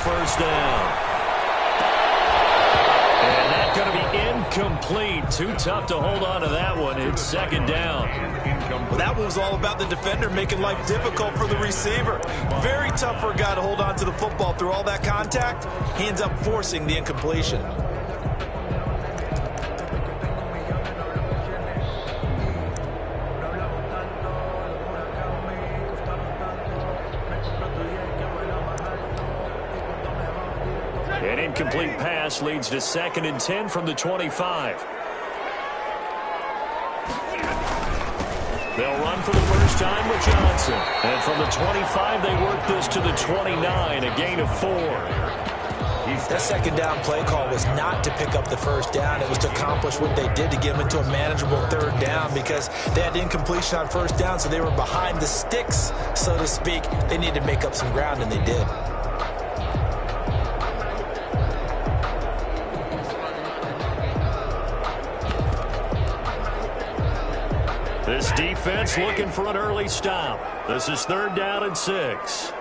first down. And that's going to be incomplete. Too tough to hold on to that one. It's second down. Well, that one was all about the defender making life difficult for the receiver. Very tough for a guy to hold on to the football through all that contact. He ends up forcing the incompletion. An incomplete pass leads to 2nd and 10 from the 25. They'll run for the first time with Johnson. And from the 25, they work this to the 29, a gain of 4. That second down play call was not to pick up the first down. It was to accomplish what they did to get them into a manageable third down because they had incompletion on first down, so they were behind the sticks, so to speak. They needed to make up some ground, and they did. This defense looking for an early stop. This is 3rd down and 6.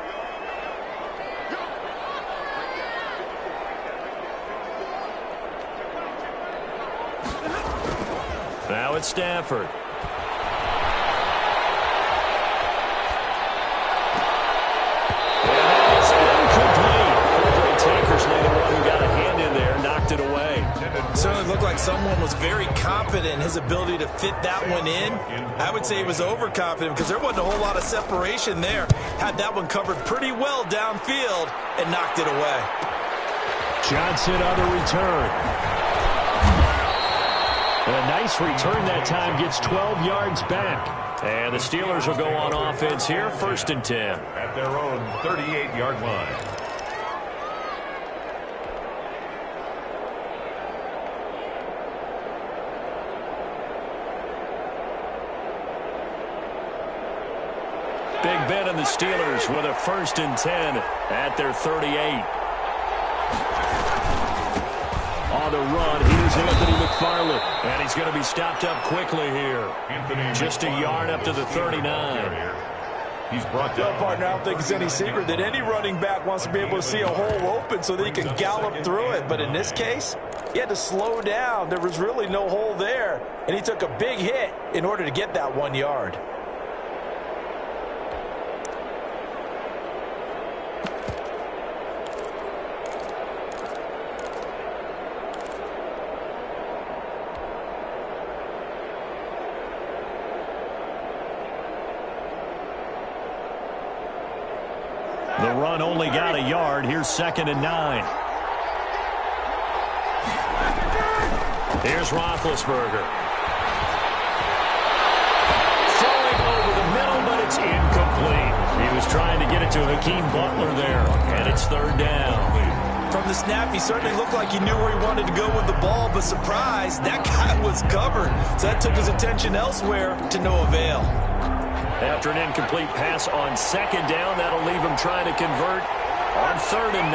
Now it's Stafford. And it's incomplete. Great tackers, the one who got a hand in there, knocked it away. Certainly looked like someone was very confident in his ability to fit that one in. I would say he was overconfident because there wasn't a whole lot of separation there. Had that one covered pretty well downfield and knocked it away. Johnson on the return. A nice return that time, gets 12 yards back. And the Steelers will go on offense here, 1st and 10. At their own 38-yard line. Big Ben and the Steelers with a 1st and 10 at their 38. On the run, here's Anthony McFarland. And he's going to be stopped up quickly here. Just a yard up to the 39. He's brought down. Well, partner, I don't think it's any secret that any running back wants to be able to see a hole open so that he can gallop through it. But in this case, he had to slow down. There was really no hole there. And he took a big hit in order to get that 1 yard. The run only got a yard. Here's 2nd and 9. Here's Roethlisberger. Throwing over the middle, but it's incomplete. He was trying to get it to Hakeem Butler there, and it's 3rd down. From the snap, he certainly looked like he knew where he wanted to go with the ball, but surprise, that guy was covered. So that took his attention elsewhere to no avail. After an incomplete pass on 2nd down, that'll leave him trying to convert on 3rd and 9.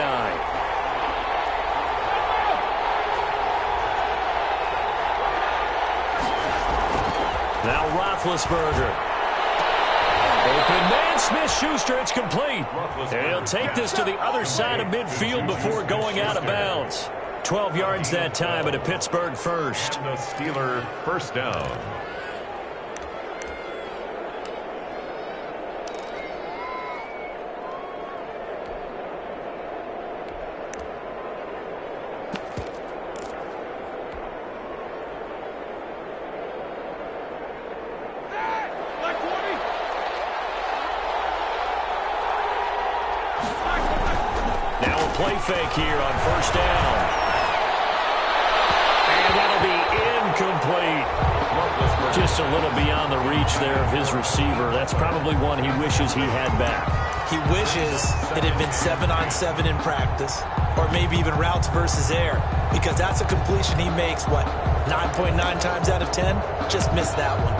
Now Roethlisberger. Open man, Smith-Schuster, it's complete. And he'll take this to the other side of midfield before going out of bounds. 12 yards that time at a Pittsburgh 1st. And the Steeler 1st down. Play fake here on 1st down. And that'll be incomplete. Just a little beyond the reach there of his receiver. That's probably one he wishes he had back. He wishes it had been 7-on-7 in practice, or maybe even routes versus air, because that's a completion he makes, what, 9.9 times out of 10? Just missed that one.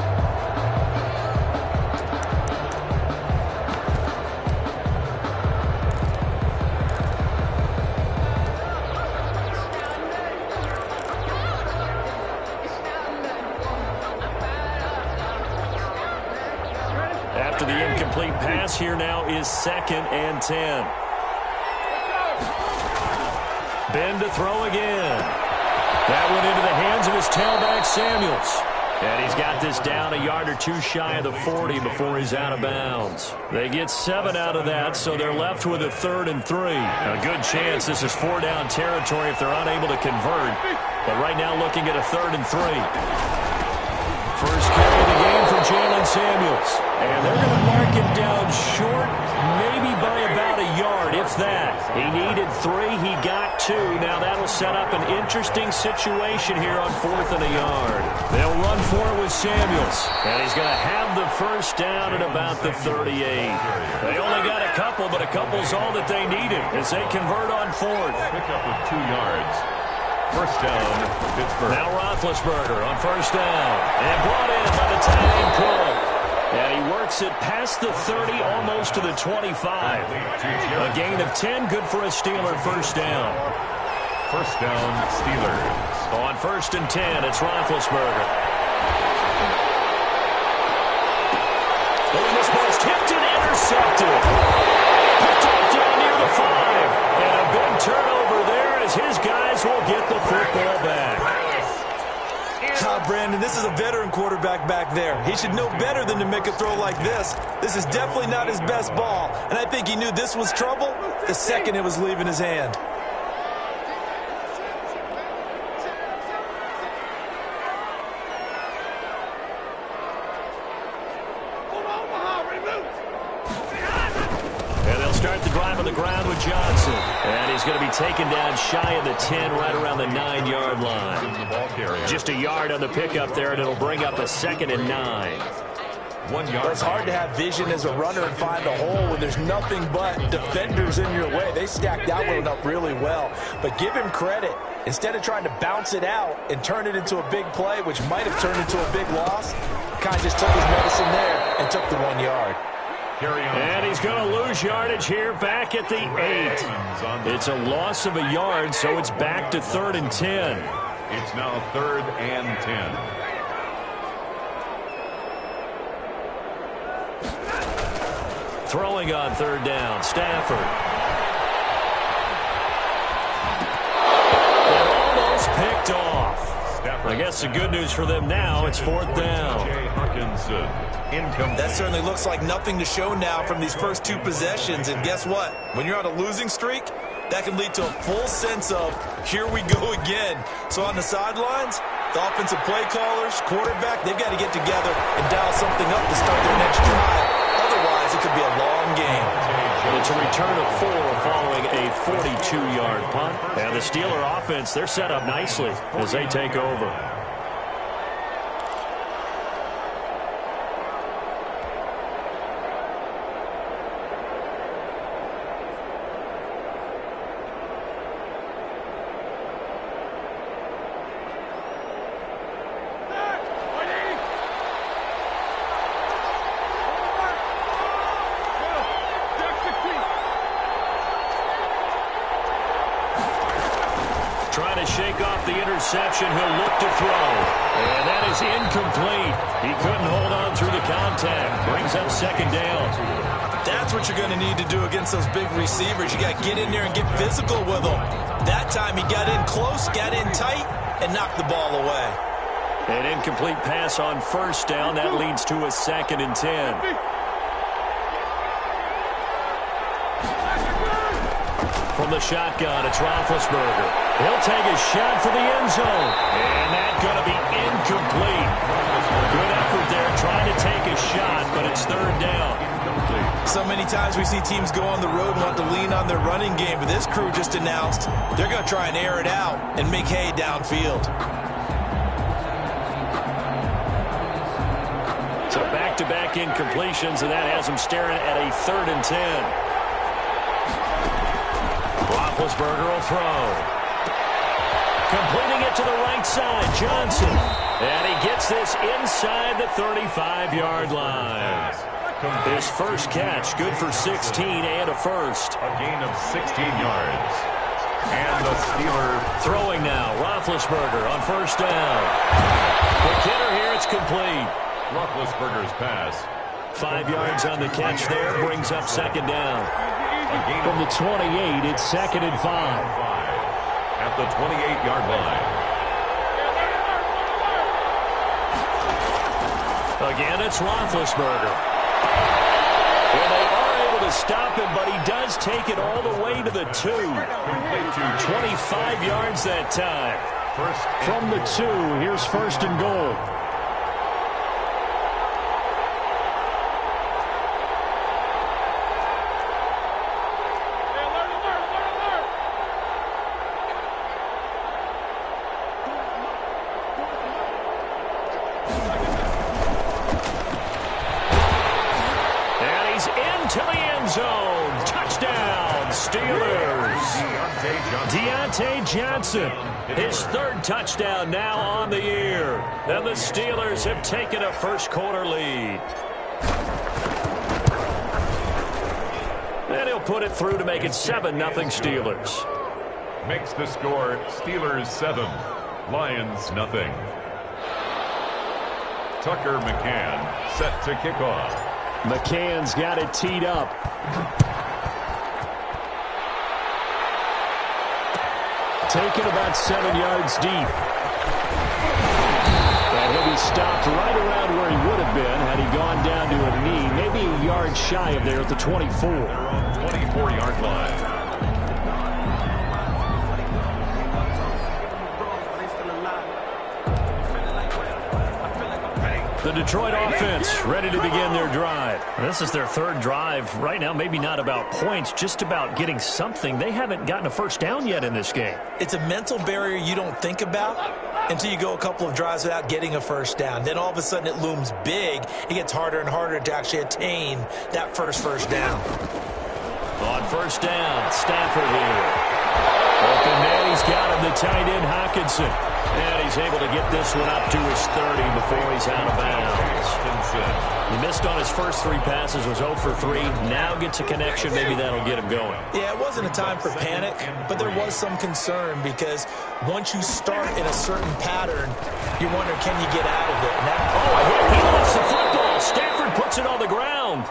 After the incomplete pass, here now is 2nd and 10. Ben to throw again. That went into the hands of his tailback, Samuels. And he's got this down a yard or two shy of the 40 before he's out of bounds. They get 7 out of that, so they're left with a 3rd and 3. A good chance this is 4-down territory if they're unable to convert. But right now looking at a 3rd and 3. First carry of the game for Jalen Samuels. And they're going to mark him down short, maybe by about a yard, if that. He needed 3. He got 2. Now that'll set up an interesting situation here on 4th and a yard. They'll run for it with Samuels. And he's going to have the first down at about the 38. They only got a couple, but a couple's all that they needed as they convert on 4th. Pick up with 2 yards. First down, Pittsburgh. Now Roethlisberger on first down. And brought in by the tight end Cook. And he works it past the 30, almost to the 25. A gain of 10, good for a Steeler first down. First down, Steelers. On 1st and 10, it's Roethlisberger. And this ball's tipped and intercepted. Picked up down near the 5. And a big turnover there as his guys will get the football back. Brandon, this is a veteran quarterback back there. He should know better than to make a throw like this. This is definitely not his best ball, and I think he knew this was trouble the second it was leaving his hand. And they'll start the drive on the ground with Johnson. And he's going to be taken down shy of the 10, right around the 9-yard line. Just a yard on the pickup there, and it'll bring up a 2nd and 9. 1 yard. It's hard to have vision as a runner and find a hole when there's nothing but defenders in your way. They stacked that one up really well. But give him credit. Instead of trying to bounce it out and turn it into a big play, which might have turned into a big loss, kind of just took his medicine there and took the 1 yard. And he's going to lose yardage here back at the 8. It's a loss of a yard, so it's back to 3rd and 10. It's now 3rd and 10. Throwing on 3rd down, Stafford. And almost picked off. I guess the good news for them now, it's 4th down. That certainly looks like nothing to show now from these first 2 possessions. And guess what? When you're on a losing streak, that can lead to a full sense of, here we go again. So on the sidelines, the offensive play callers, quarterback, they've got to get together and dial something up to start their next drive. Otherwise, it could be a long game. It's a return of 4 following a 42-yard punt. And the Steeler offense, they're set up nicely as they take over. Trying to shake off the interception. He'll look to throw. And that is incomplete. He couldn't hold on through the contact. Brings up 2nd down. That's what you're going to need to do against those big receivers. You got to get in there and get physical with them. That time he got in close, got in tight, and knocked the ball away. An incomplete pass on 1st down. That leads to a 2nd and 10. From the shotgun, it's Roethlisberger. He'll take a shot for the end zone. And that's going to be incomplete. Good effort there trying to take a shot, but it's 3rd down. So many times we see teams go on the road and want to lean on their running game, but this crew just announced they're going to try and air it out and make hay downfield. So back-to-back incompletions, and that has them staring at a 3rd and 10. Roethlisberger will throw. Completing it to the right side, Johnson. And he gets this inside the 35-yard line. His first catch, good for 16 and a first. A gain of 16 yards. And the Steelers throwing now. Roethlisberger on 1st down. The kidder here, it's complete. Roethlisberger's pass. 5 yards on the catch there, brings up 2nd down. From the 28, it's 2nd and 5. at the 28-yard line. Again, it's Roethlisberger. And they are able to stop him, but he does take it all the way to the 2. 25 yards that time. From the 2, here's first and goal. To the end zone. Touchdown, Steelers. Deontay Johnson, his 3rd touchdown now on the year. And the Steelers have taken a first-quarter lead. And he'll put it through to make it 7-0 Steelers. Makes the score Steelers 7, Lions nothing. Tucker McCann set to kick off. McCann's got it teed up. Taken about 7 yards deep. And he'll be stopped right around where he would have been had he gone down to a knee, maybe a yard shy of there at the 24. They're on 24-yard line. The Detroit offense ready to begin their drive. This is their 3rd drive. Right now, maybe not about points, just about getting something. They haven't gotten a first down yet in this game. It's a mental barrier you don't think about until you go a couple of drives without getting a first down. Then all of a sudden it looms big. It gets harder and harder to actually attain that first down. On first down, Stafford here. Open man, he's got him, the tight end, Hockenson. And he's able to get this one up to his 30 before he's out of bounds. He missed on his first 3 passes, was 0 for 3. Now gets a connection. Maybe that'll get him going. Yeah, it wasn't a time for panic, but there was some concern because once you start in a certain pattern, you wonder, can you get out of it? He lost the football. Stafford puts it on the ground.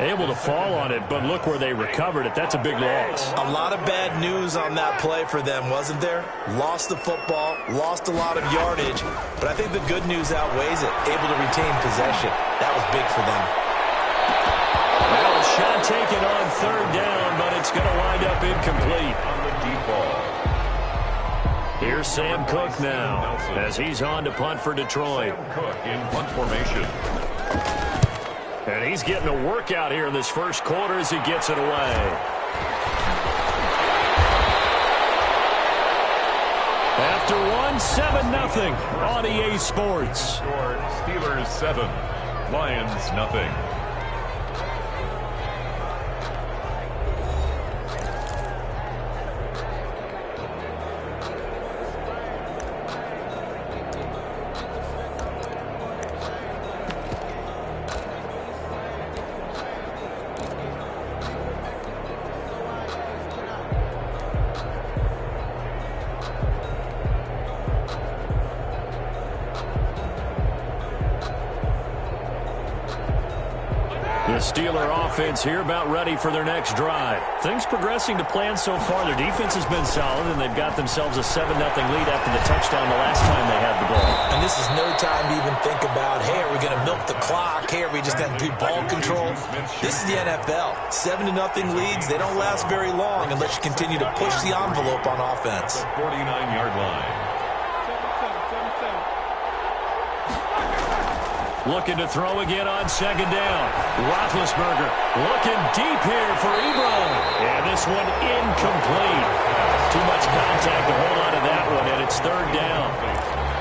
Able to fall on it, but look where they recovered it. That's a big loss. A lot of bad news on that play for them, wasn't there? Lost the football, lost a lot of yardage, but I think the good news outweighs it. Able to retain possession. That was big for them. Well, a shot taken on 3rd down, but it's going to wind up incomplete. On the deep ball. Here's Sam Cook now as he's on to punt for Detroit. Sam Cook in punt formation. And he's getting a workout here in this first quarter as he gets it away. After one, 7-0 on EA Sports. Score Steelers 7, Lions nothing. The Steeler offense here about ready for their next drive. Things progressing to plan so far. Their defense has been solid, and they've got themselves a 7-0 lead after the touchdown the last time they had the ball. And this is no time to even think about, hey, are we going to milk the clock? Hey, are we just going to do ball control? This is the NFL. 7-0 leads, they don't last very long unless you continue to push the envelope on offense. 49-yard line. Looking to throw again on 2nd down. Roethlisberger looking deep here for Ebron. And this one incomplete. Too much contact to hold on to that one, and it's 3rd down.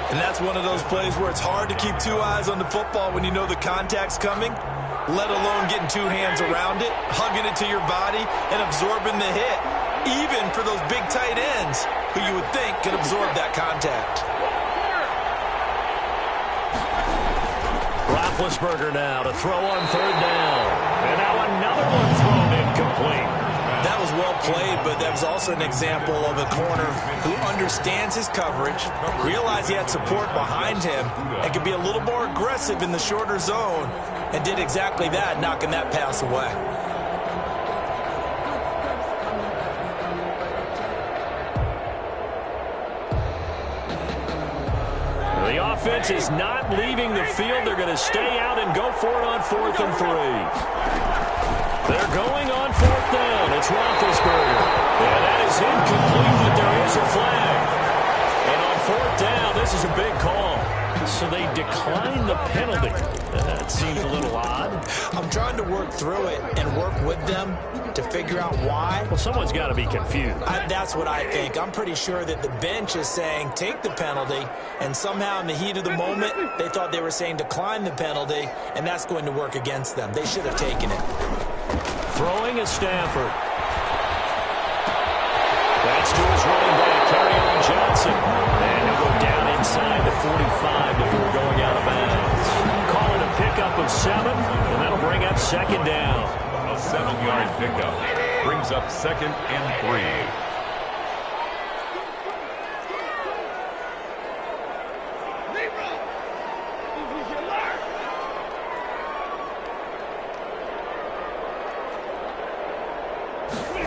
And that's one of those plays where it's hard to keep 2 eyes on the football when you know the contact's coming, let alone getting 2 hands around it, hugging it to your body, and absorbing the hit, even for those big tight ends who you would think could absorb that contact. Roethlisberger now to throw on 3rd down. And now another one thrown incomplete. That was well played, but that was also an example of a corner who understands his coverage, realized he had support behind him, and could be a little more aggressive in the shorter zone, and did exactly that, knocking that pass away. defense is not leaving the field. They're going to stay out and go for it on 4th and 3. They're going on 4th down. It's Roethlisberger. And that is incomplete, but there is a flag. And on 4th down, this is a big call. So they decline the penalty. That seems a little odd. I'm trying to work through it and work with them to figure out why. Well, someone's got to be confused. That's what I think. I'm pretty sure that the bench is saying take the penalty, and somehow in the heat of the moment, they thought they were saying decline the penalty, and that's going to work against them. They should have taken it. Throwing is Stafford. That's to his running back, Kerryon Johnson. And he'll go down inside the 45 before going out of bounds. Call it a pickup of 7, and that'll bring up 2nd down. A 7-yard pickup brings up 2nd and 3.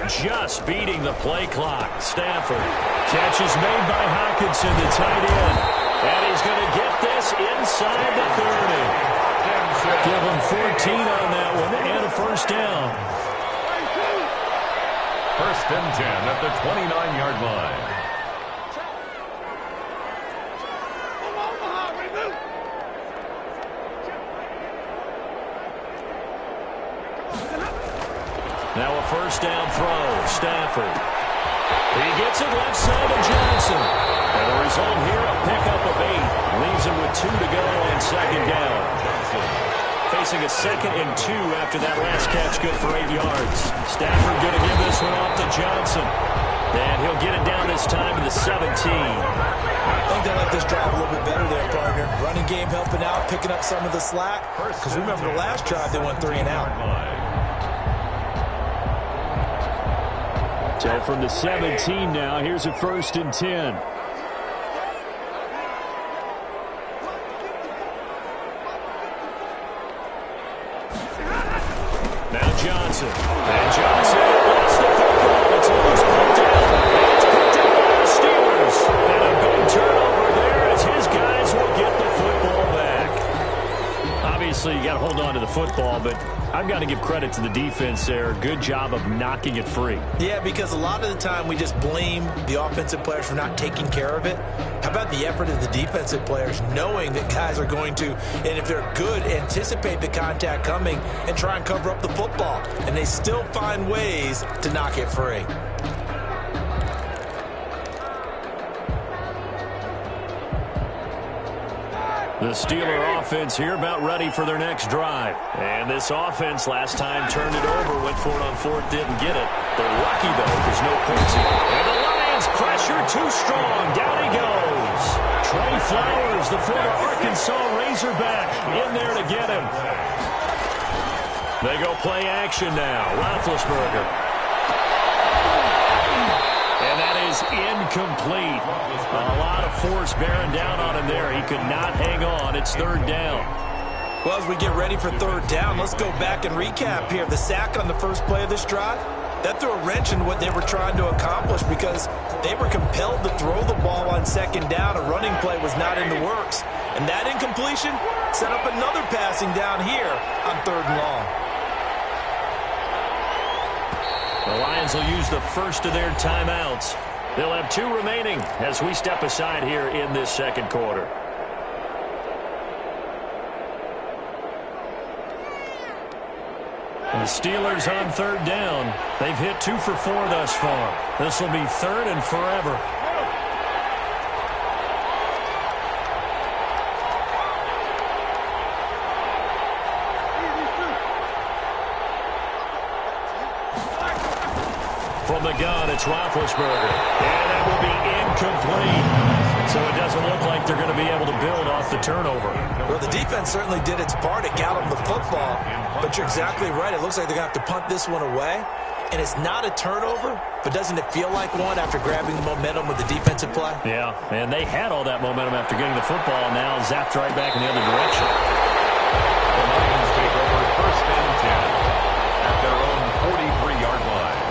Just beating the play clock. Stafford. Catch is made by Hockenson, the tight end. And he's going to get this inside the 30. Give him 14 on that one and a 1st down. 1st and 10 at the 29-yard line. Now a 1st down throw. Stafford. He gets it left side of Johnson. And the result here, a pickup of 8. Leaves him with 2 to go on 2nd down. Facing a 2nd and 2 after that last catch, good for 8 yards. Stafford going to give this one off to Johnson. And he'll get it down this time to the 17. I think they like this drive a little bit better there, partner. Running game helping out, picking up some of the slack. Because remember the last drive, they went 3 and out. So from the 17 now, here's a 1st and 10. Now Johnson. And Johnson lost the football. It's almost put down. It's picked up by the Steelers. And a big turnover there as his guys will get the football back. Obviously, you got to hold on to the football, but I've got to give credit to the defense there. Good job of knocking it free. Yeah, because a lot of the time we just blame the offensive players for not taking care of it. How about the effort of the defensive players knowing that guys are going to, and if they're good, anticipate the contact coming and try and cover up the football. And they still find ways to knock it free. The Steeler offense here about ready for their next drive. And this offense last time turned it over, went for it on 4th, didn't get it. They're lucky, though, there's no points here. And the Lions pressure too strong. Down he goes. Trey Flowers, the former Arkansas Razorback, in there to get him. They go play action now. Roethlisberger. And that is incomplete. A lot of force bearing down on him there. He could not hang on. It's 3rd down. Well, as we get ready for 3rd down, let's go back and recap here. The sack on the first play of this drive, that threw a wrench in what they were trying to accomplish because they were compelled to throw the ball on 2nd down. A running play was not in the works. And that incompletion set up another passing down here on 3rd and long. The Lions will use the first of their timeouts. They'll have 2 remaining as we step aside here in this 2nd quarter. And the Steelers on 3rd down. They've hit 2 for 4 thus far. This will be 3rd and forever. From the gun, it's Roethlisberger. And that will be incomplete. So it doesn't look like they're going to be able to build off the turnover. Well, the defense certainly did its part. It got them the football. But you're exactly right. It looks like they're going to have to punt this one away. And it's not a turnover, but doesn't it feel like one after grabbing the momentum with the defensive play? Yeah, and they had all that momentum after getting the football, and now zapped right back in the other direction. The Lions take over 1st and 10 at their own 43-yard line.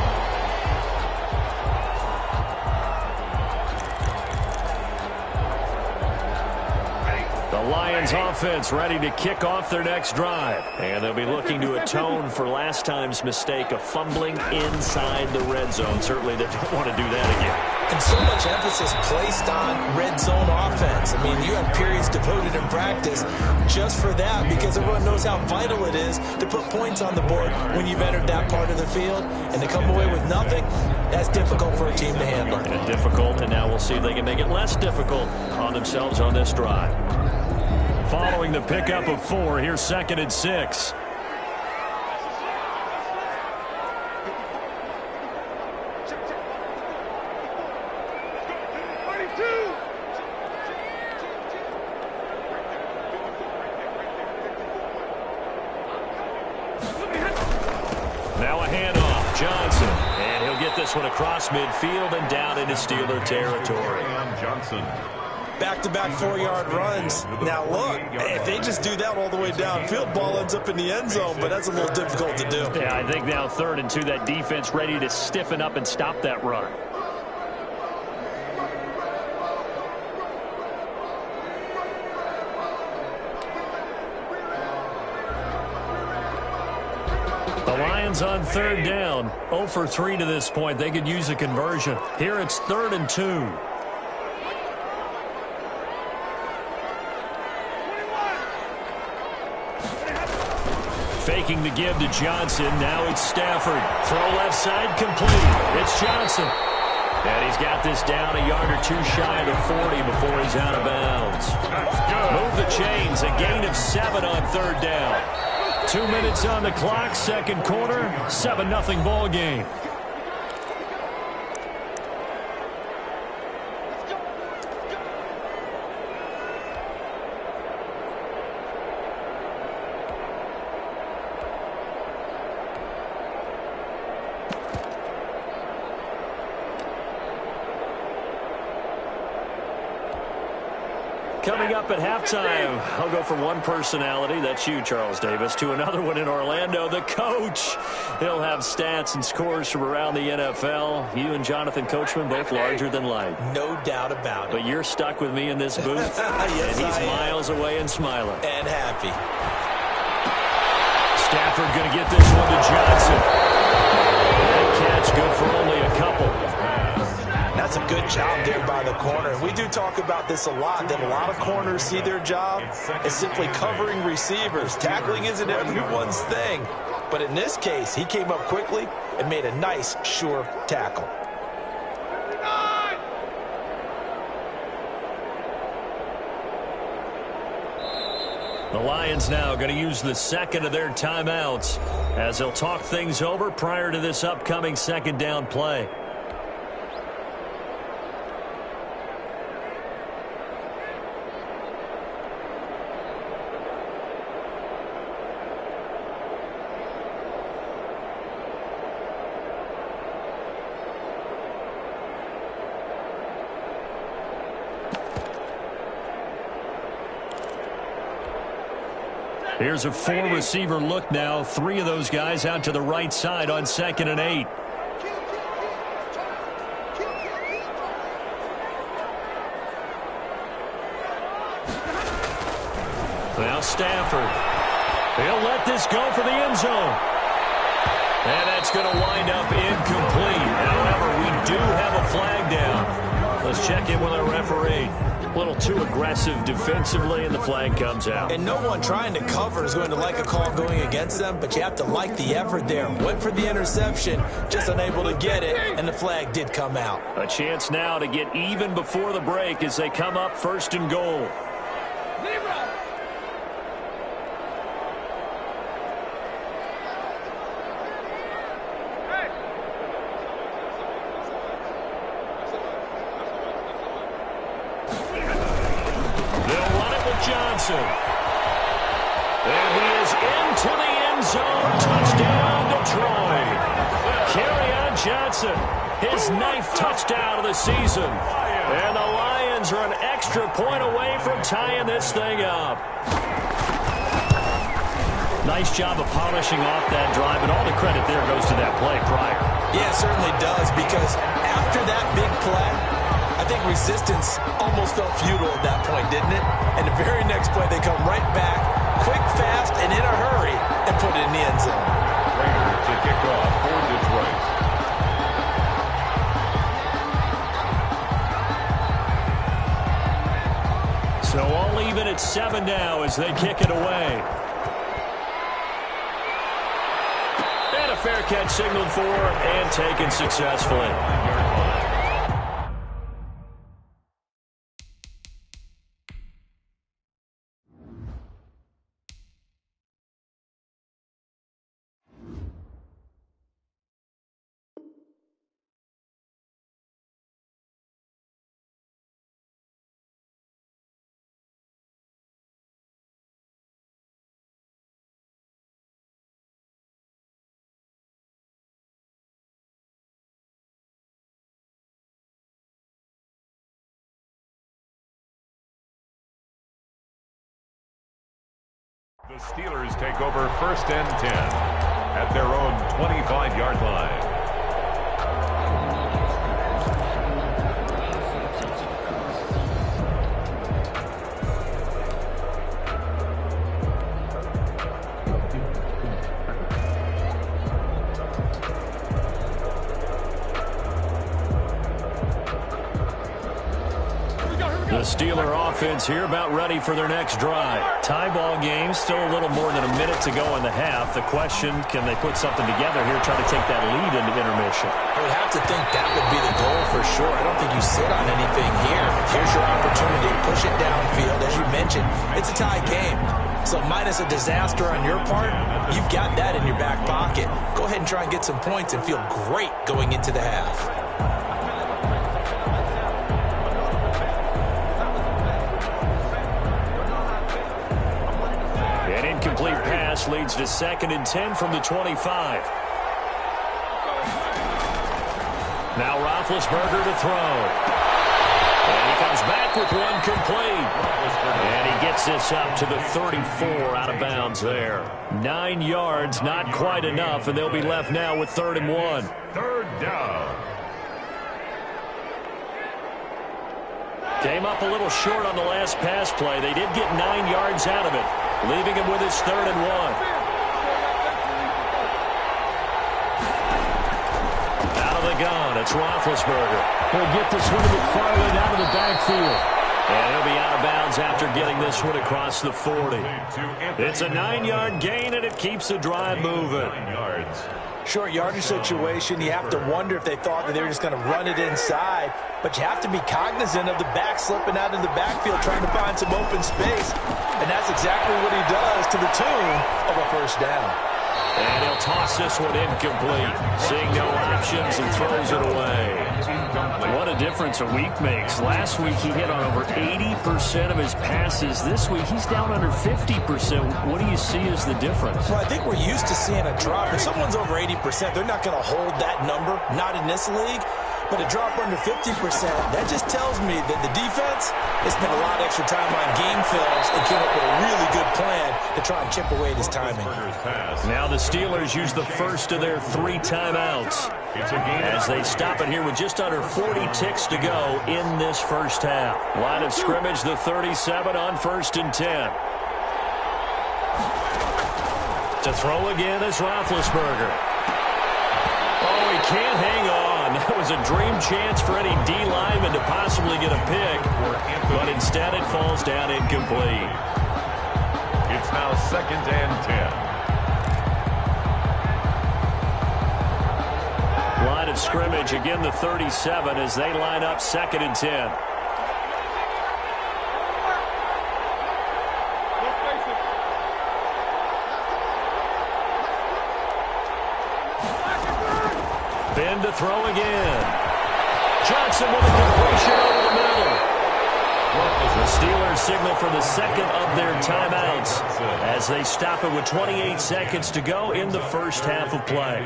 The Lions offense ready to kick off their next drive. And they'll be looking to atone for last time's mistake of fumbling inside the red zone. Certainly they don't want to do that again. And so much emphasis placed on red zone offense. I mean, you have periods devoted in practice just for that because everyone knows how vital it is to put points on the board when you've entered that part of the field. And to come away with nothing, that's difficult for a team to handle. And difficult, and now we'll see if they can make it less difficult on themselves on this drive. Following the pickup of 4, here's 2nd and 6. Now a handoff, Johnson, and he'll get this one across midfield and down into Steeler territory. Johnson. Back-to-back 4-yard runs. Now, look, if they just do that all the way downfield, ball ends up in the end zone, but that's a little difficult to do. Yeah, I think now 3rd and 2, that defense ready to stiffen up and stop that run. The Lions on 3rd down, 0 for 3 to this point. They could use a conversion. Here it's 3rd and 2. Faking the give to Johnson. Now it's Stafford. Throw left side complete. It's Johnson. And he's got this down a yard or 2 shy of the 40 before he's out of bounds. Move the chains. A gain of 7 on 3rd down. 2 minutes on the clock. 2nd quarter. 7-0 ball game. Coming up at halftime, I'll go from one personality, that's you, Charles Davis, to another one in Orlando, the coach. He'll have stats and scores from around the NFL. You and Jonathan Coachman, both larger than life. No doubt about it. But you're stuck with me in this booth, yes, and he's miles away and smiling. And happy. Stafford going to get this one to Johnson. That catch good for only a couple. That's a good job there by the corner. And we do talk about this a lot, that a lot of corners see their job as simply covering receivers. Tackling isn't everyone's thing. But in this case, he came up quickly and made a nice, sure tackle. The Lions now going to use the 2nd of their timeouts as they'll talk things over prior to this upcoming 2nd down play. Here's a 4-receiver look now. 3 of those guys out to the right side on 2nd and 8. Now Stafford. He'll let this go for the end zone. And that's going to wind up incomplete. However, we do have a flag down. Let's check in with our referee. A little too aggressive defensively, and the flag comes out. And no one trying to cover is going to like a call going against them, but you have to like the effort there. Went for the interception, just unable to get it, and the flag did come out. A chance now to get even before the break as they come up 1st and goal. Johnson. And he is into the end zone. Touchdown, Detroit. Kerryon Johnson, his 9th touchdown of the season. And the Lions are an extra point away from tying this thing up. Nice job of polishing off that drive, and all the credit there goes to that play prior. Yeah, it certainly does, because after that big play, I think resistance almost felt futile at that point, didn't it? And the very next play, they come right back, quick, fast, and in a hurry, and put it in the end zone. Raiders to kick off for Detroit. So all even at 7 now as they kick it away. And a fair catch signaled for and taken successfully. The Steelers take over 1st and 10 at their own 25-yard line. The Steeler offense here about ready for their next drive. Tie ball game, still a little more than a minute to go in the half. The question, can they put something together here, try to take that lead into intermission? I would have to think that would be the goal for sure. I don't think you sit on anything here. Here's your opportunity. Push it downfield. As you mentioned, it's a tie game. So minus a disaster on your part, you've got that in your back pocket. Go ahead and try and get some points and feel great going into the half. Incomplete pass leads to 2nd and 10 from the 25. Now Roethlisberger to throw. And he comes back with one complete. And he gets this up to the 34 out of bounds there. 9 yards, not quite enough, and they'll be left now with 3rd and 1. 3rd down. Came up a little short on the last pass play. They did get 9 yards out of it, leaving him with his 3rd and 1. Out of the gun, it's Roethlisberger. He'll get this one to McFarland out of the backfield. And he'll be out of bounds after getting this one across the 40. It's a 9-yard gain, and it keeps the drive moving. 9 yards. Short yardage situation, you have to wonder if they thought that they were just going to run it inside. But you have to be cognizant of the back slipping out of the backfield, trying to find some open space. And that's exactly what he does, to the tune of a 1st down. And he'll toss this one incomplete. Seeing no options and throws it away. What a difference a week makes. Last week he hit on over 80% of his passes. This week he's down under 50%. What do you see as the difference? Well, I think we're used to seeing a drop. If someone's over 80%, they're not going to hold that number. Not in this league. But a drop under 50%, that just tells me that the defense has spent a lot of extra time on game films and came up with a really good plan to try and chip away at his timing. Now the Steelers use the first of their 3 timeouts as they stop it here with just under 40 ticks to go in this first half. Line of scrimmage, the 37 on 1st and 10. To throw again is Roethlisberger. Oh, he can't hang on. That was a dream chance for any D lineman to possibly get a pick, but instead it falls down incomplete. It's now 2nd and 10. Line of scrimmage, again the 37 as they line up 2nd and 10. Ben to throw again. Johnson with a completion over the middle. The Steelers signal for the 2nd of their timeouts as they stop it with 28 seconds to go in the first half of play.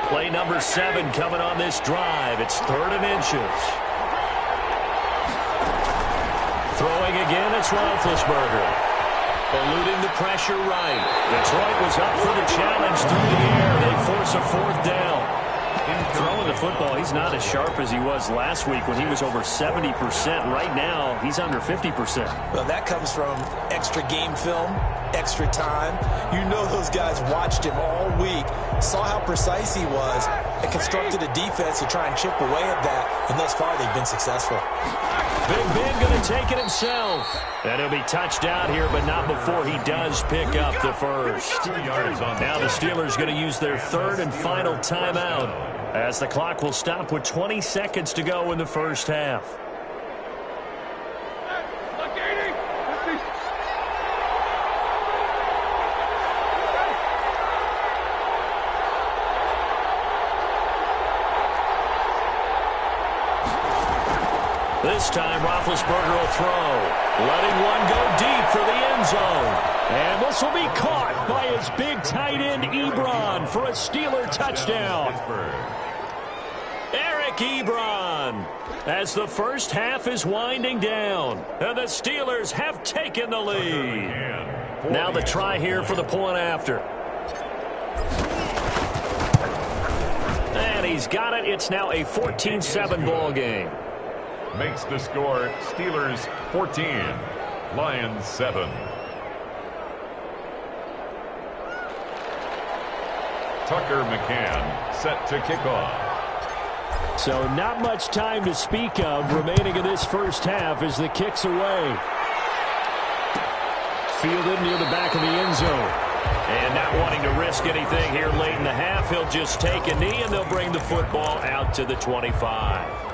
Play number 7 coming on this drive. It's 3rd and inches. Throwing again, it's Roethlisberger. Eluding the pressure right. Detroit was up for the challenge through the air. They force a fourth down. Throwing the football, he's not as sharp as he was last week when he was over 70%. Right now, he's under 50%. Well, that comes from extra game film, extra time. You know those guys watched him all week, saw how precise he was, and constructed a defense to try and chip away at that, and thus far they've been successful. Big Ben going to take it himself. And he'll be touched out here, but not before he does pick up the first. Now the Steelers going to use their third and final timeout, as the clock will stop with 20 seconds to go in the first half. This time, Roethlisberger will throw, letting one go deep for the end zone. And this will be caught by his big tight end, Ebron, for a Steeler touchdown. Eric Ebron, as the first half is winding down, and the Steelers have taken the lead. Now the try here for the point after. And he's got it. It's now a 14-7 ball game. Makes the score Steelers 14, Lions 7. Tucker McCann set to kick off. So not much time to speak of remaining in this first half as the kick's away. Fielded near the back of the end zone. And not wanting to risk anything here late in the half, he'll just take a knee and they'll bring the football out to the 25.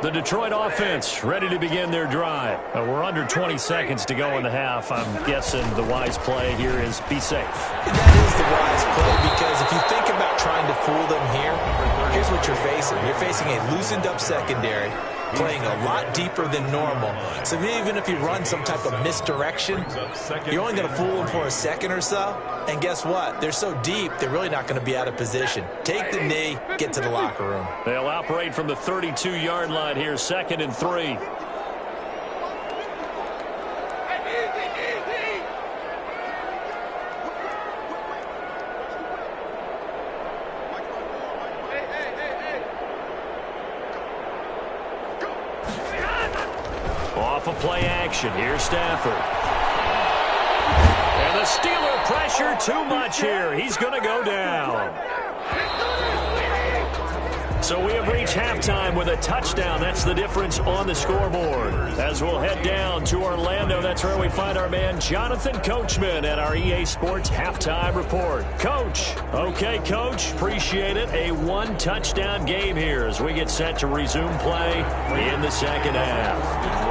The Detroit offense ready to begin their drive. We're under 20 seconds to go in the half. I'm guessing the wise play here is be safe. That is the wise play, because if you think about trying to fool them here, here's what you're facing. You're facing a loosened up secondary, playing a lot deeper than normal. So even if you run some type of misdirection, you're only going to fool them for a second or so. And guess what? They're so deep, they're really not going to be out of position. Take the knee, get to the locker room. They'll operate from the 32-yard line here, 2nd and 3. Off of play action, here's Stafford. And the Steeler pressure too much here. He's going to go down. So we have reached halftime with a touchdown. That's the difference on the scoreboard. As we'll head down to Orlando, that's where we find our man Jonathan Coachman at our EA Sports Halftime Report. Coach. Okay, Coach. Appreciate it. A one-touchdown game here as we get set to resume play in the second half.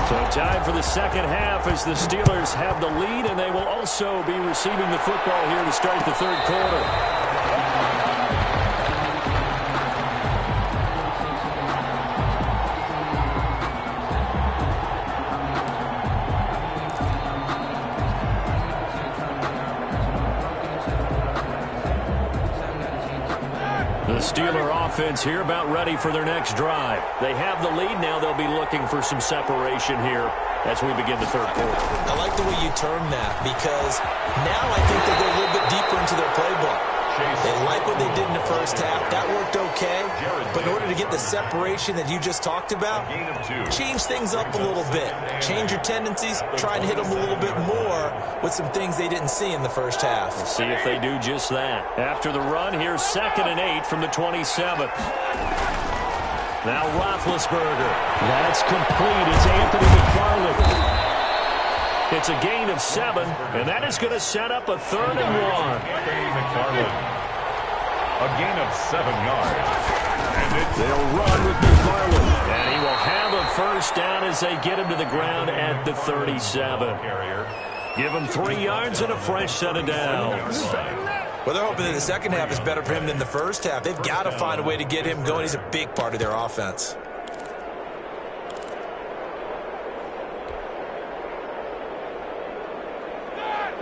So time for the second half as the Steelers have the lead, and they will also be receiving the football here to start the third quarter. The Steeler offense here about ready for their next drive. They have the lead now. They'll be looking for some separation here as we begin the third quarter. I like the way you term that, because now I think they go a little bit deeper into their playbook. They like what they did in the first half. That worked okay. But in order to get the separation that you just talked about, change things up a little bit. Change your tendencies. Try and hit them a little bit more with some things they didn't see in the first half. Let's see if they do just that. After the run, here's 2nd and 8 from the 27th. Now Roethlisberger. That's complete. It's Anthony McFarland. It's a gain of 7, and that is going to set up a 3rd and 1. McFarland. A gain of 7 yards. And they'll run with McFarland. And he will have a first down as they get him to the ground at the 37. Give him 3 yards and a fresh set of downs. Well, they're hoping that the second half is better for him than the first half. They've got to find a way to get him going. He's a big part of their offense.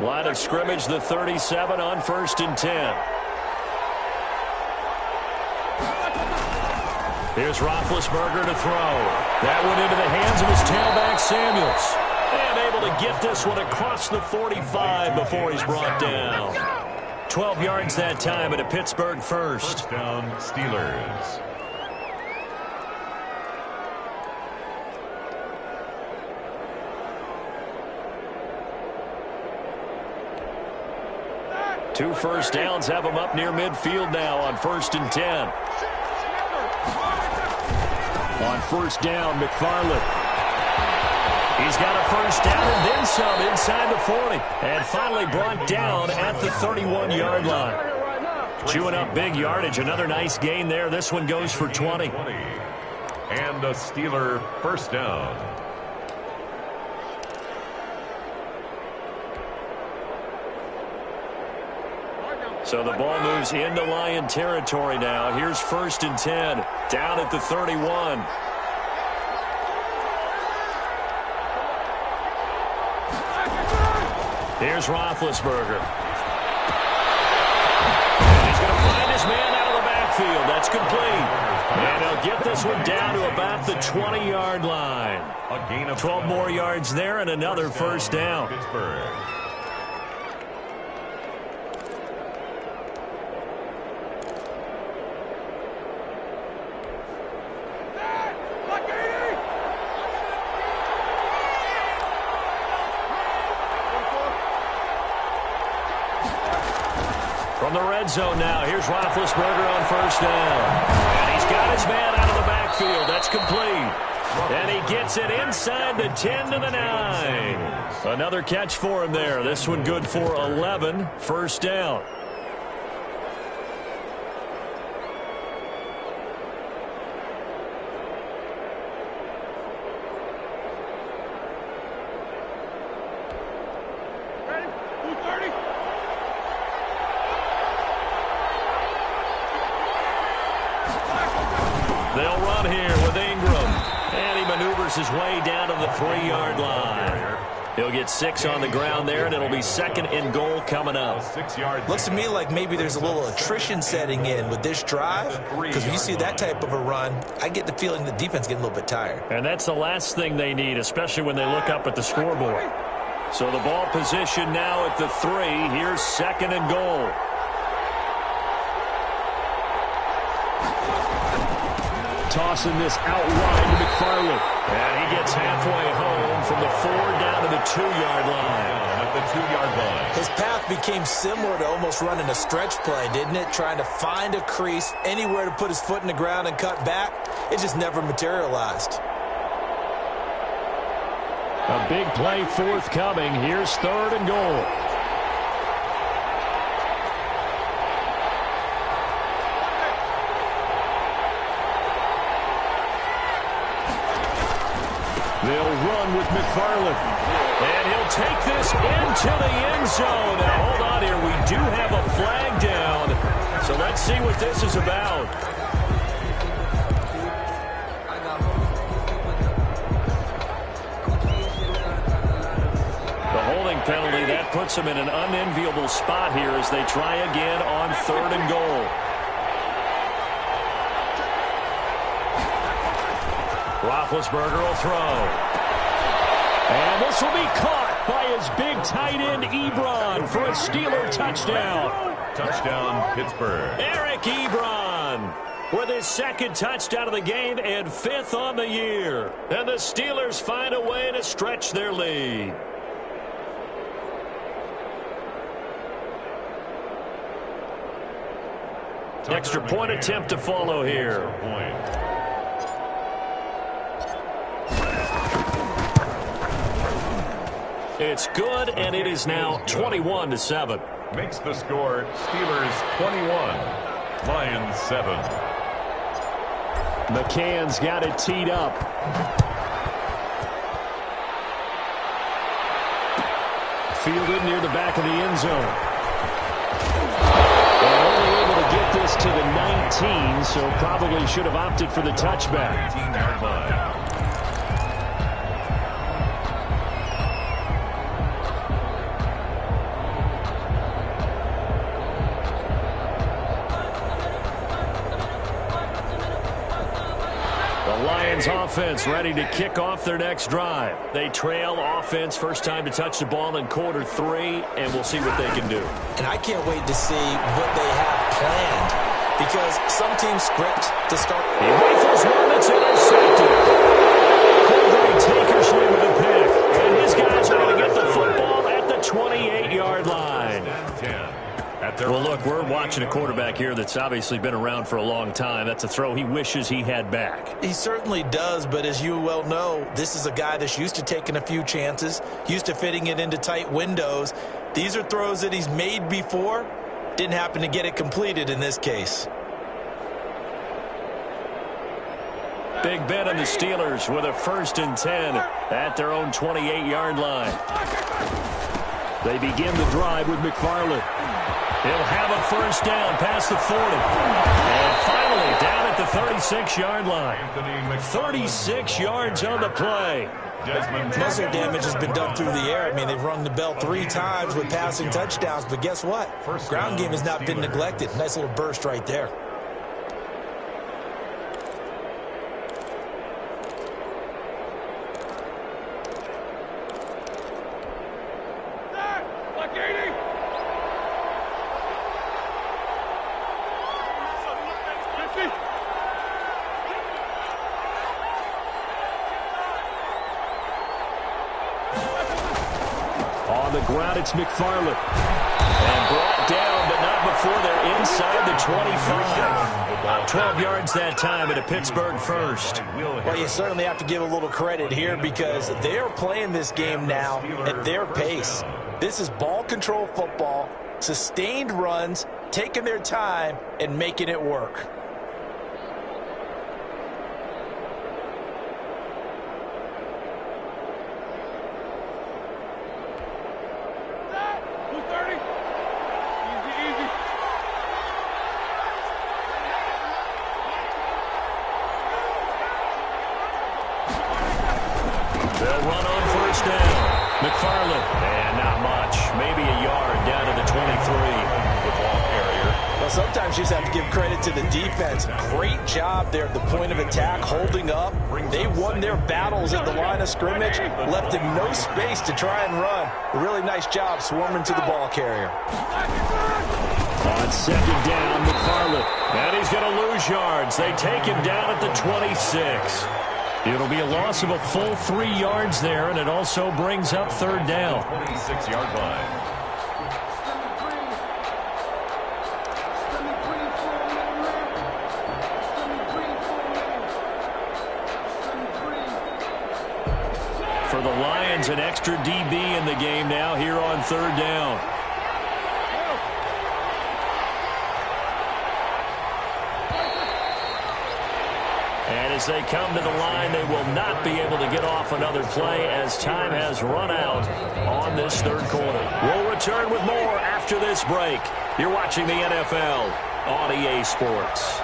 Line of scrimmage, the 37 on 1st and 10. Here's Roethlisberger to throw. That one into the hands of his tailback, Samuels. And able to get this one across the 45 before he's brought down. 12 yards that time, and a Pittsburgh first. First down, Steelers. Two first downs have him up near midfield now on 1st and 10. On 1st down, McFarland. He's got a first down and then some inside the 40. And finally brought down at the 31-yard line. Chewing up big yardage. Another nice gain there. This one goes for 20. And a Steeler first down. So the ball moves into Lion territory now. Here's 1st and 10. Down at the 31. Here's Roethlisberger. And he's going to find his man out of the backfield. That's complete. And he'll get this one down to about the 20-yard line. A gain of 12 more yards there and another first down. Pittsburgh. From the red zone now, here's Roethlisberger on 1st down. And he's got his man out of the backfield. That's complete. And he gets it inside the 10 to the 9. Another catch for him there. This one good for 11. First down. They'll run here with Ingram. And he maneuvers his way down to the 3-yard line. He'll get 6 on the ground there, and it'll be 2nd and goal coming up. 6 yards. Looks to me like maybe there's a little attrition setting in with this drive, because when you see that type of a run, I get the feeling the defense getting a little bit tired. And that's the last thing they need, especially when they look up at the scoreboard. So the ball position now at the 3. Here's 2nd and goal. Tossing this out wide to McFarland. And he gets halfway home from the 4 down to the 2-yard line. At the 2-yard line. His path became similar to almost running a stretch play, didn't it? Trying to find a crease, anywhere to put his foot in the ground and cut back. It just never materialized. A big play forthcoming. Here's 3rd and goal. They'll run with McFarland. And he'll take this into the end zone. Now, hold on here. We do have a flag down. So let's see what this is about. The holding penalty, that puts them in an unenviable spot here as they try again on 3rd and goal. Roethlisberger will throw. And this will be caught by his big tight end, Ebron, for a Steeler touchdown. Touchdown, Pittsburgh. Eric Ebron with his 2nd touchdown of the game and 5th on the year. And the Steelers find a way to stretch their lead. Extra point attempt to follow here. It's good, and it is now 21-7. Makes the score Steelers 21, Lions 7. McCann's got it teed up. Fielded near the back of the end zone. And only able to get this to the 19, so probably should have opted for the touchback. 18-yard line. Lions offense ready to kick off their next drive. They trail offense, first time to touch the ball in quarter 3, and we'll see what they can do. And I can't wait to see what they have planned, because some teams script to start. He rifles one that's intercepted. Cordray Tankersley with a pick, and his guys are going to get the football at the 28-yard line. Well, look, we're watching a quarterback here that's obviously been around for a long time. That's a throw he wishes he had back. He certainly does, but as you well know, this is a guy that's used to taking a few chances, used to fitting it into tight windows. These are throws that he's made before. Didn't happen to get it completed in this case. Big Ben and the Steelers with a 1st and 10 at their own 28-yard line. They begin the drive with McFarland. He'll have a 1st down past the 40. And finally down at the 36-yard line. 36 yards on the play. Most of their damage has been done through the air. I mean, they've rung the bell 3 times with passing touchdowns. But guess what? Ground game has not been neglected. Nice little burst right there. On the ground, it's McFarland. And brought down, but not before they're inside the 25. 12 yards that time at a Pittsburgh 1st. Well, you certainly have to give a little credit here, because they're playing this game now at their pace. This is ball control football, sustained runs, taking their time, and making it work. They'll run on 1st down. McFarland, and not much. Maybe a yard down to the 23. The ball carrier. Well, sometimes you just have to give credit to the defense. Great job there at the point of attack, holding up. They won their battles at the line of scrimmage, left him no space to try and run. A really nice job swarming to the ball carrier. On 2nd down, McFarland. And he's going to lose yards. They take him down at the 26. It'll be a loss of a full 3 yards there, and it also brings up 3rd down. 26-yard line. For the Lions, an extra DB in the game now here on 3rd down. And as they come to the line, they will not be able to get off another play as time has run out on this 3rd quarter. We'll return with more after this break. You're watching the NFL on EA Sports.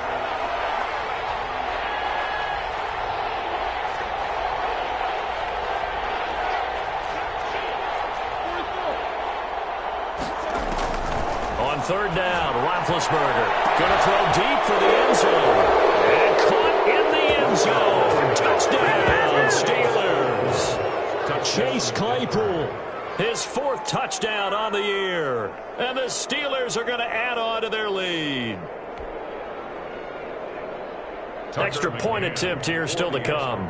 On 3rd down, Roethlisberger going to throw deep for the end zone. And caught in the end zone. Touchdown, Steelers. Chase Claypool, his 4th touchdown on the year. And the Steelers are going to add on to their lead. Extra point attempt here still to come.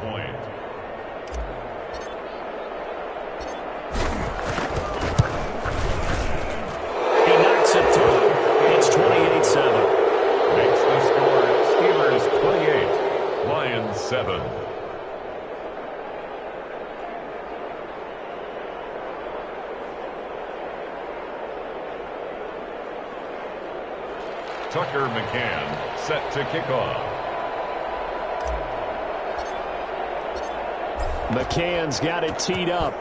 He knocks it through. It's 28-7. Makes the score Steelers 28, Lions 7. Tucker McCann set to kick off. McCann's got it teed up.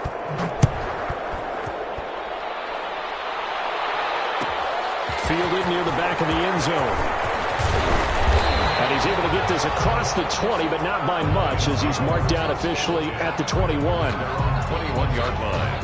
Fielded near the back of the end zone. And he's able to get this across the 20, but not by much, as he's marked down officially at the 21. 21-yard line.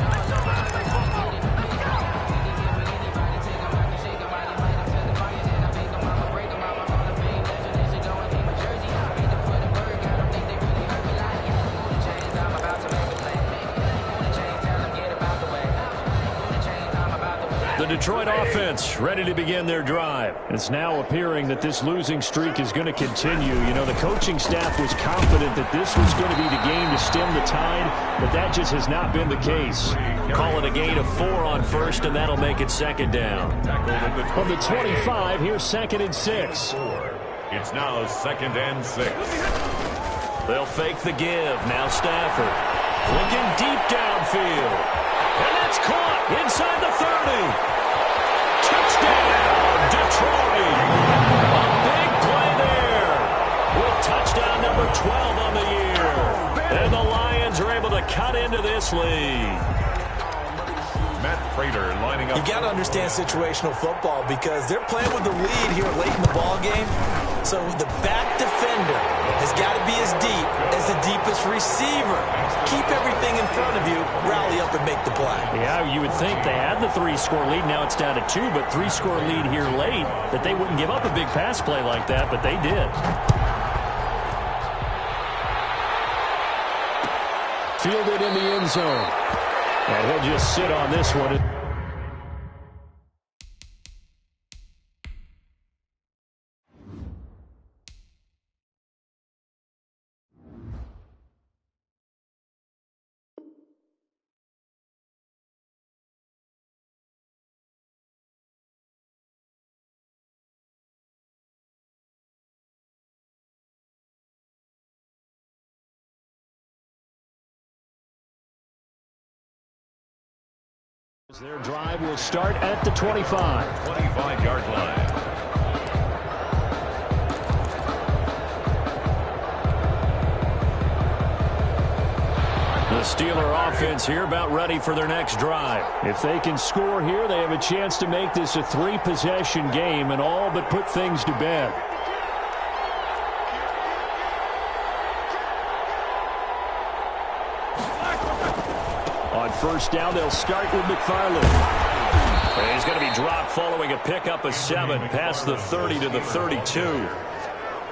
Detroit offense ready to begin their drive. It's now appearing that this losing streak is going to continue. You know, the coaching staff was confident that this was going to be the game to stem the tide, but that just has not been the case. Call it a gain of 4 on first, and that'll make it second down. From the 25, here's 2nd and 6. It's now 2nd and 6. They'll fake the give. Now Stafford. Looking deep downfield. And that's caught inside the 30. Touchdown, Detroit. A big play there with touchdown number 12 on the year. And the Lions are able to cut into this lead. Matt Prater lining up. You got to understand situational football because they're playing with the lead here late in the ball game. So the back defender has got to be as deep as the deepest receiver. Keep everything in front of you, rally up and make the play. Yeah, you would think they had the 3-score lead. Now it's down to 2, but 3-score lead here late, that they wouldn't give up a big pass play like that, but they did. Fielded in the end zone. And he'll just sit on this one. Their drive will start at the 25. 25-yard line. The Steeler offense here about ready for their next drive. If they can score here, they have a chance to make this a 3-possession game and all but put things to bed. On first down, they'll start with McFarland. And he's going to be dropped following a pickup of 7 past the 30 to the 32.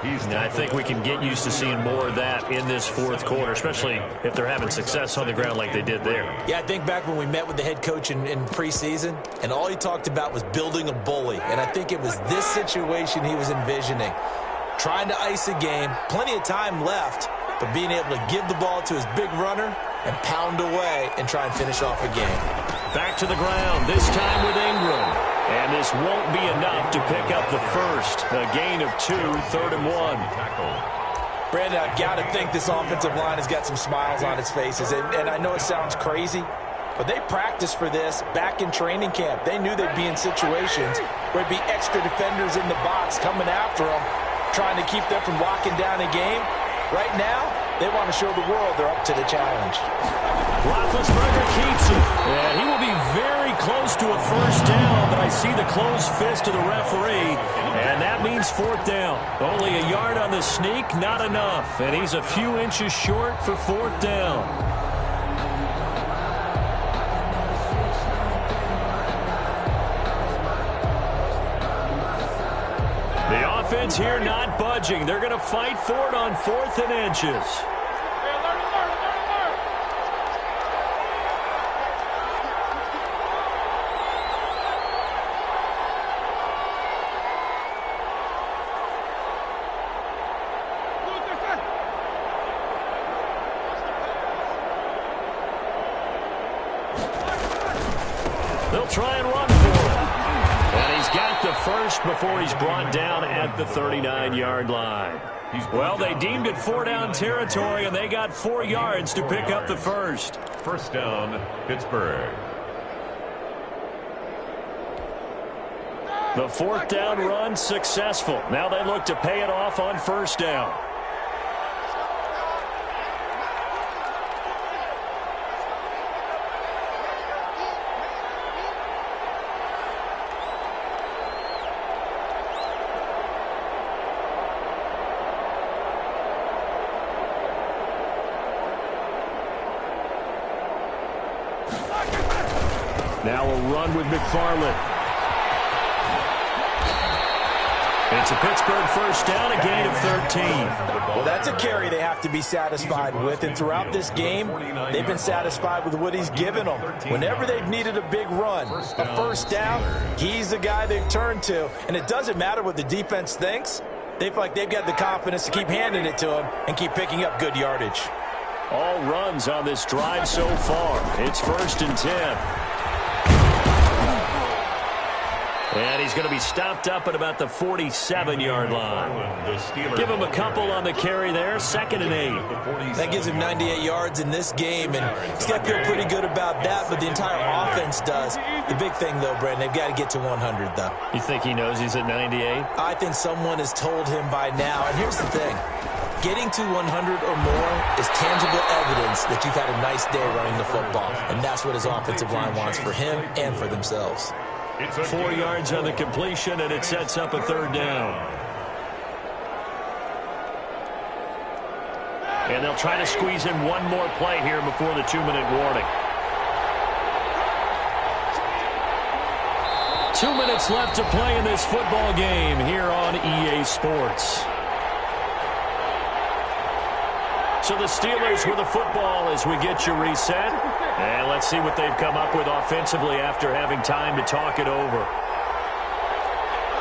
I think we can get used to seeing more of that in this fourth quarter, especially if they're having success on the ground like they did there. Yeah, I think back when we met with the head coach in preseason, and all he talked about was building a bully. And I think it was this situation he was envisioning. Trying to ice a game, plenty of time left, but being able to give the ball to his big runner and pound away and try and finish off a game. Back to the ground, this time with Ingram. And this won't be enough to pick up the first. A gain of 2, 3rd and 1. Brandon, I've got to think this offensive line has got some smiles on its faces. And I know it sounds crazy, but they practiced for this back in training camp. They knew they'd be in situations where there'd be extra defenders in the box coming after them, trying to keep them from locking down a game. Right now, they want to show the world they're up to the challenge. Roethlisberger keeps it. And he will be very close to a first down, but I see the closed fist of the referee, and that means 4th down. Only a yard on the sneak, not enough. And he's a few inches short for 4th down. The offense here not budging. They're going to fight for it on 4th and inches. They'll try and run for it. And he's got the first before he's brought down at the 39-yard line. Well, they deemed it 4-down territory, and they got 4 yards to pick up the first. First down, Pittsburgh. The 4th down run successful. Now they look to pay it off on first down. Now a run with McFarland. It's a Pittsburgh first down, a gain of 13. Well, that's a carry they have to be satisfied with, and throughout this game, they've been satisfied with what he's given them. Whenever they've needed a big run, a first down, he's the guy they've turned to, and it doesn't matter what the defense thinks. They feel like they've got the confidence to keep handing it to him and keep picking up good yardage. All runs on this drive so far. It's 1st and 10. And he's going to be stopped up at about the 47-yard line. Give him a couple on the carry there. 2nd and 8. That gives him 98 yards in this game, and he's got to feel pretty good about that, but the entire offense does. The big thing, though, Brandon, they've got to get to 100, though. You think he knows he's at 98? I think someone has told him by now. And here's the thing. Getting to 100 or more is tangible evidence that you've had a nice day running the football, and that's what his offensive line wants for him and for themselves. 4 yards on the completion, and it sets up a 3rd down. And they'll try to squeeze in one more play here before the 2-minute warning. 2 minutes left to play in this football game here on EA Sports. So the Steelers with the football as we get you reset. And let's see what they've come up with offensively after having time to talk it over.